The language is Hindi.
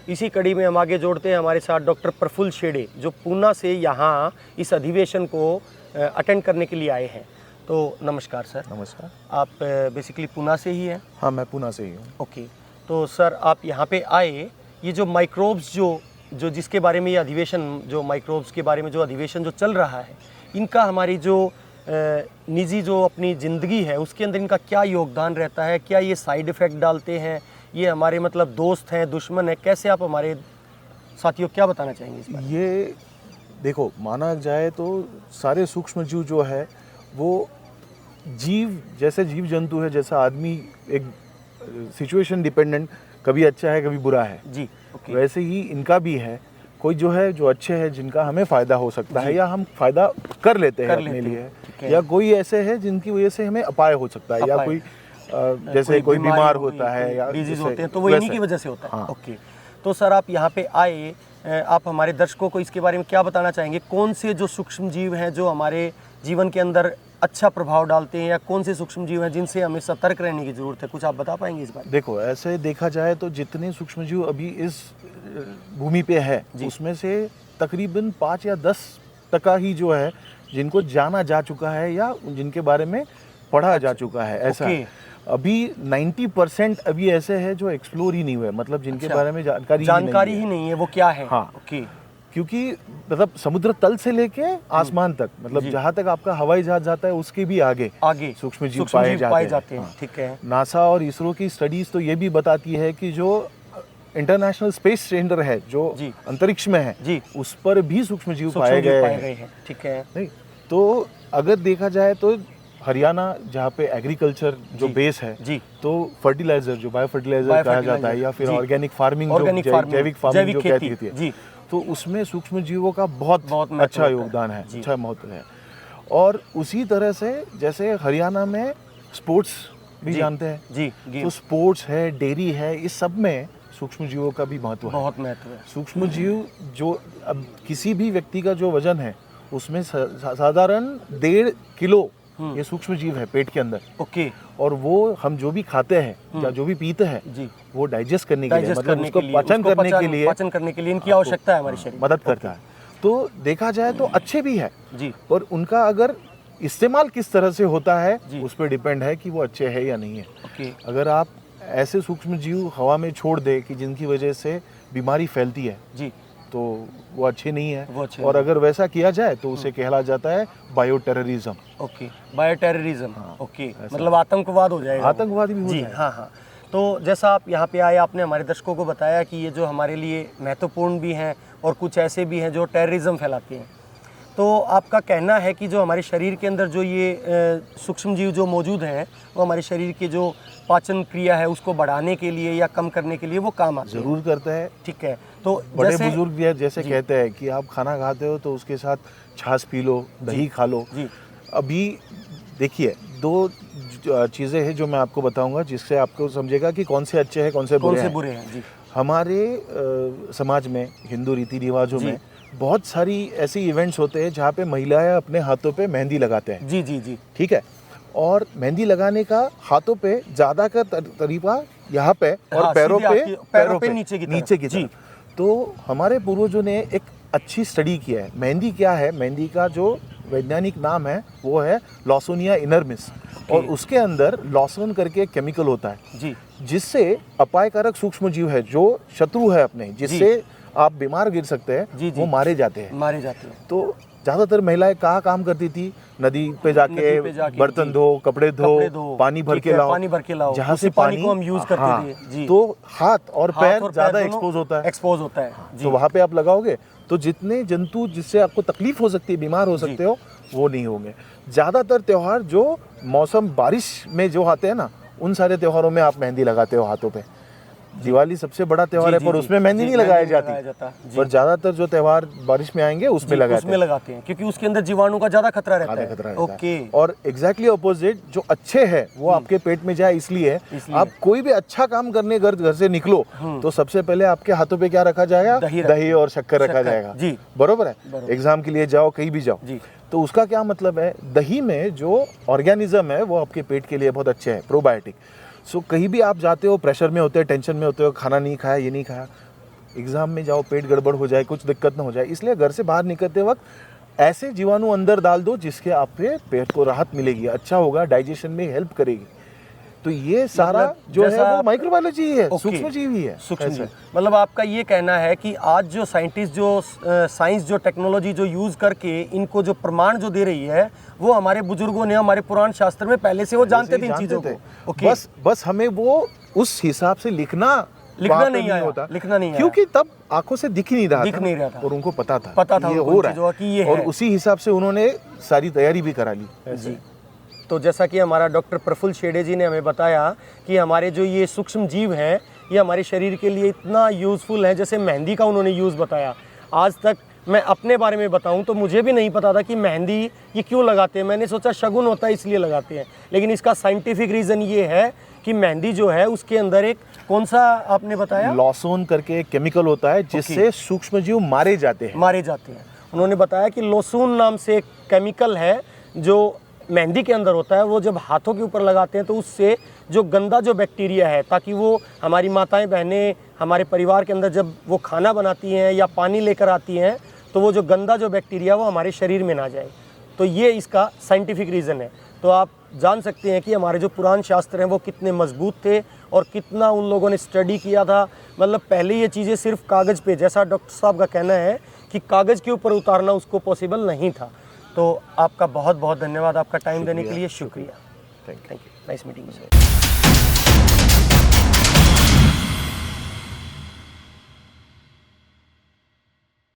इसी कड़ी में हम आगे जोड़ते हैं हमारे साथ डॉक्टर प्रफुल्ल शेडे, जो पूना से यहाँ इस अधिवेशन को अटेंड करने के लिए आए हैं। तो नमस्कार सर। नमस्कार। आप बेसिकली पूना से ही हैं? हाँ, मैं पूना से ही हूँ। ओके, तो सर आप यहाँ पे आए, ये जो माइक्रोब्स जो जिसके बारे में ये अधिवेशन, जो माइक्रोब्स के बारे में जो अधिवेशन जो चल रहा है, इनका हमारी जो निजी जो अपनी ज़िंदगी है उसके अंदर इनका क्या योगदान रहता है? क्या ये साइड इफ़ेक्ट डालते हैं? ये हमारे मतलब दोस्त हैं, दुश्मन है? कैसे आप हमारे साथियों क्या बताना चाहेंगे इस बारे में? ये देखो, माना जाए तो सारे सूक्ष्म जीव जो है वो जीव जैसे जीव जंतु है, जैसा आदमी एक सिचुएशन डिपेंडेंट, कभी अच्छा है कभी बुरा है जी। ओके। वैसे ही इनका भी है। कोई जो है जो अच्छे हैं जिनका हमें फ़ायदा हो सकता है या हम फ़ायदा कर लेते हैं अपने लिए, या कोई ऐसे है जिनकी वजह से हमें अपाय हो सकता है, या कोई जैसे कोई बीमार होता है या डिजीज होते हैं, तो वो इन्हीं की वजह से होता है। हाँ। ओके, तो सर आप यहाँ पे आए, आप हमारे दर्शकों को इसके बारे में क्या बताना चाहेंगे? कौन से जो सूक्ष्म जीव हैं जो हमारे जीवन के अंदर अच्छा प्रभाव डालते हैं, या कौन से सूक्ष्म जीव हैं जिनसे हमें सतर्क रहने की ज़रूरत है? कुछ आप बता पाएंगे इस बारे में? देखो, ऐसे देखा जाए तो जितने सूक्ष्म जीव अभी इस भूमि पे है उसमें से तकरीबन 5 या 10% ही जो है जिनको जाना जा चुका है या जिनके बारे में पढ़ा जा चुका है। ऐसा अभी 90% अभी ऐसे है जो एक्सप्लोर ही नहीं हुए, मतलब जिनके बारे में जानकारी ही नहीं है वो क्या है। हाँ। ओके। क्योंकि मतलब समुद्र तल से लेके आसमान तक, मतलब जहाँ तक आपका हवाई जहाज जाता है उसके भी आगे सूक्ष्म जीव पाए जाते हैं। ठीक है। नासा और इसरो की स्टडीज तो ये भी बताती है कि जो इंटरनेशनल स्पेस सेंटर है जो अंतरिक्ष में है उस पर भी सूक्ष्म जीव पाए गए हैं। ठीक है। नहीं तो अगर देखा जाए तो हरियाणा जहाँ पे एग्रीकल्चर जो बेस है तो फर्टिलाइजर जो बायो फर्टिलाइजर कहा जाता है, या फिर ऑर्गेनिक फार्मिंग जो जैविक फार्मिंग जो कहती है, तो उसमें सूक्ष्म जीवों का बहुत अच्छा योगदान है, अच्छा महत्व है। और उसी तरह से जैसे हरियाणा में स्पोर्ट्स भी जानते हैं तो स्पोर्ट्स है, डेयरी है, इस सब में सूक्ष्म जीवों का भी महत्व है। बहुत महत्व है। सूक्ष्म जीव जो अब किसी भी व्यक्ति का जो वजन है उसमें साधारण 1.5 किलो ये सूक्ष्म जीव है पेट के अंदर। ओके। और वो हम जो भी खाते हैं या जो भी पीते हैं वो डाइजेस्ट करने के लिए, मतलब उसको पाचन करने के लिए इनकी आवश्यकता है, हमारे शरीर मदद करता है। तो देखा जाए तो अच्छे भी है जी, और उनका अगर इस्तेमाल किस तरह से होता है उस पर डिपेंड है कि वो अच्छे है या नहीं है। ओके। अगर आप ऐसे सूक्ष्म जीव हवा में छोड़ दे कि जिनकी वजह से बीमारी फैलती है जी, तो वो अच्छे नहीं है। और अगर वैसा किया जाए तो उसे कहला जाता है bio terrorism. Okay, bio terrorism. Okay, मतलब आतंकवाद हो जाएगा। आतंकवाद भी हो जाएगा। हाँ हाँ। तो जैसा आप यहाँ पे आए, आपने हमारे दर्शकों को बताया कि ये जो हमारे लिए महत्वपूर्ण भी हैं और कुछ ऐसे भी हैं जो टेररिज्म फैलाते हैं। तो आपका कहना है कि जो हमारे शरीर के अंदर जो ये सूक्ष्म जीव जो मौजूद हैं वो हमारे शरीर की जो पाचन क्रिया है उसको बढ़ाने के लिए या कम करने के लिए वो काम आते हैं। जरूर करता है। ठीक है। तो बड़े बुजुर्ग भी जैसे कहते हैं कि आप खाना खाते हो तो उसके साथ छाछ पी लो, दही खा लो। अभी देखिए 2 चीज़ें हैं जो मैं आपको बताऊंगा जिससे आपको समझेगा कि कौन से अच्छे हैं कौन से बुरे हैं। जी। हमारे समाज में हिंदू रीति रिवाजों में बहुत सारी ऐसी इवेंट्स होते हैं जहाँ पे महिलाएं अपने हाथों पे मेहंदी लगाते हैं। जी जी जी। ठीक है। और मेहंदी लगाने का हाथों पे ज़्यादा का तरीका यहाँ पे और पैरों पे नीचे की तरफ। तो हमारे पूर्वजों ने एक अच्छी स्टडी किया है। मेहंदी क्या है, मेहंदी का जो वैज्ञानिक नाम है वो है लॉसोनिया इनरमिस, और उसके अंदर लॉसन करके एक केमिकल होता है जी, जिससे अपायकारक सूक्ष्म जीव है जो शत्रु है अपने, जिससे आप बीमार गिर सकते हैं, वो मारे जाते हैं। तो ज़्यादातर महिलाएं कहाँ काम करती थी? नदी पे जाके बर्तन धो, कपड़े धो, पानी भर के लाओ, जहाँ से पानी को हम यूज करते थे। तो हाथ और पैर ज़्यादा एक्सपोज होता है। तो वहाँ पे आप लगाओगे तो जितने जंतु जिससे आपको तकलीफ हो सकती है, बीमार हो सकते हो, वो नहीं होंगे। ज़्यादातर त्यौहार जो मौसम बारिश में जो आते हैं ना, उन सारे त्योहारों में आप मेहंदी लगाते हो हाथों पे। दिवाली सबसे बड़ा त्योहार है पर उसमें मेहंदी नहीं लगाई जाती, पर ज्यादातर जो त्योहार बारिश में आएंगे उसमें लगाते हैं क्योंकि उसके अंदर जीवाणु का ज्यादा खतरा रहता है। ओके। और एग्जैक्टली ऑपोजिट, जो अच्छे हैं वो आपके पेट में जाए, इसलिए आप कोई भी अच्छा काम करने घर से निकलो तो सबसे पहले आपके हाथों पे क्या रखा जाएगा? दही और शक्कर रखा जाएगा। बरोबर है। एग्जाम के लिए जाओ, कहीं भी जाओ, तो उसका क्या मतलब है? दही में जो ऑर्गेनिज्म है वो आपके पेट के लिए बहुत अच्छे है, प्रोबायोटिक। सो कहीं भी आप जाते हो, प्रेशर में होते हो, टेंशन में होते हो, खाना नहीं खाया, ये नहीं खाया, एग्जाम में जाओ, पेट गड़बड़ हो जाए, कुछ दिक्कत ना हो जाए, इसलिए घर से बाहर निकलते वक्त ऐसे जीवाणु अंदर डाल दो जिसके आपके पेट को राहत मिलेगी, अच्छा होगा, डाइजेशन में हेल्प करेगी। तो ये सारा मतलब जो है जैसा वो माइक्रोबायोलॉजी है, ओके, सूक्ष्म जीव ही है। सूक्ष्म ऐसा। जीव। मतलब आपका ये कहना है कि आज जो साइंटिस्ट जो साइंस जो टेक्नोलॉजी जो यूज़ करके इनको जो प्रमाण जो दे रही है, वो हमारे बुजुर्गों ने, हमारे पुराण शास्त्र में पहले से वो जानते थे इन चीज़ों को। ओके, बस हमें वो उस हिसाब से लिखना नहीं आया, लिखना नहीं आया, क्योंकि तब आंखों से दिख नहीं रहा था था और उनको पता था ये हो रहा है कि ये है, और है। उसी हिसाब से उन्होंने सारी तैयारी भी करा ली। जी। तो जैसा कि हमारा डॉक्टर प्रफुल्ल शेडे जी ने हमें बताया कि हमारे जो ये सूक्ष्म जीव हैं ये हमारे शरीर के लिए इतना यूज़फुल है, जैसे मेहंदी का उन्होंने यूज़ बताया। आज तक मैं अपने बारे में बताऊं तो मुझे भी नहीं पता था कि मेहंदी ये क्यों लगाते हैं। मैंने सोचा शगुन होता है इसलिए लगाते हैं, लेकिन इसका साइंटिफिक रीज़न ये है कि मेहंदी जो है उसके अंदर एक कौन सा आपने बताया, लॉसोन करके एक केमिकल होता है जिससे सूक्ष्म जीव मारे जाते हैं। उन्होंने बताया कि लोसून नाम से एक केमिकल है जो मेहंदी के अंदर होता है, वो जब हाथों के ऊपर लगाते हैं तो उससे जो गंदा जो बैक्टीरिया है, ताकि वो हमारी माताएं बहनें हमारे परिवार के अंदर जब वो खाना बनाती हैं या पानी लेकर आती हैं तो वो जो गंदा जो बैक्टीरिया वो हमारे शरीर में ना जाए। तो ये इसका साइंटिफिक रीज़न है। तो आप जान सकते हैं कि हमारे जो पुराण शास्त्र हैं वो कितने मजबूत थे और कितना उन लोगों ने स्टडी किया था। मतलब पहले ये चीज़ें सिर्फ कागज़ पे, जैसा डॉक्टर साहब का कहना है कि कागज़ के ऊपर उतारना उसको पॉसिबल नहीं था। तो आपका बहुत बहुत धन्यवाद, आपका टाइम देने के लिए शुक्रिया। Thank you. Nice meeting you sir.